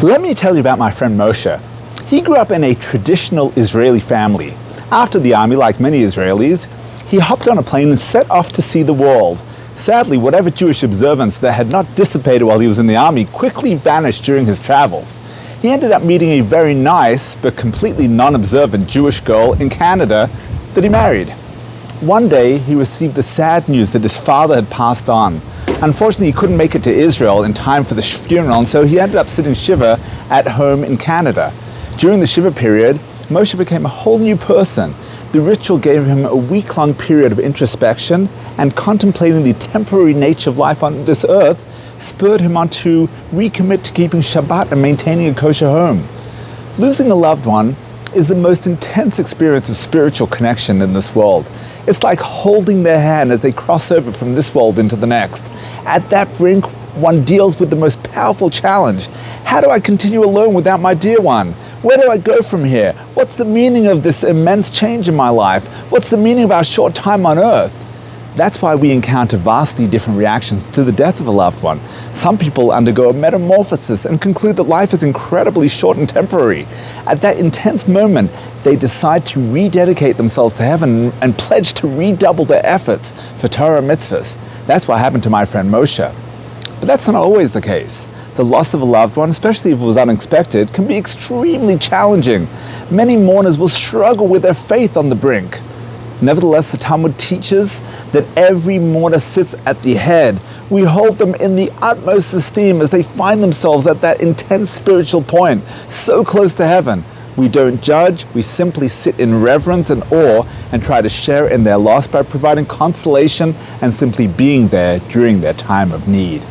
Let me tell you about my friend Moshe. He grew up in a traditional Israeli family. After the army, like many Israelis, he hopped on a plane and set off to see the world. Sadly, whatever Jewish observance that had not dissipated while he was in the army quickly vanished during his travels. He ended up meeting a very nice but completely non-observant Jewish girl in Canada that he married. One day, he received the sad news that his father had passed on. Unfortunately, he couldn't make it to Israel in time for the funeral, and so he ended up sitting Shivah at home in Canada. During the Shivah period, Moshe became a whole new person. The ritual gave him a week-long period of introspection, and contemplating the temporary nature of life on this earth spurred him on to recommit to keeping Shabbat and maintaining a kosher home. Losing a loved one is the most intense experience of spiritual connection in this world. It's like holding their hand as they cross over from this world into the next. At that brink, one deals with the most powerful challenge. How do I continue alone without my dear one? Where do I go from here? What's the meaning of this immense change in my life? What's the meaning of our short time on earth? That's why we encounter vastly different reactions to the death of a loved one. Some people undergo a metamorphosis and conclude that life is incredibly short and temporary. At that intense moment, they decide to rededicate themselves to heaven and pledge to redouble their efforts for Torah mitzvahs. That's what happened to my friend Moshe. But that's not always the case. The loss of a loved one, especially if it was unexpected, can be extremely challenging. Many mourners will struggle with their faith on the brink. Nevertheless, the Talmud teaches that every mourner sits at the head. We hold them in the utmost esteem as they find themselves at that intense spiritual point, so close to heaven. We don't judge, we simply sit in reverence and awe and try to share in their loss by providing consolation and simply being there during their time of need.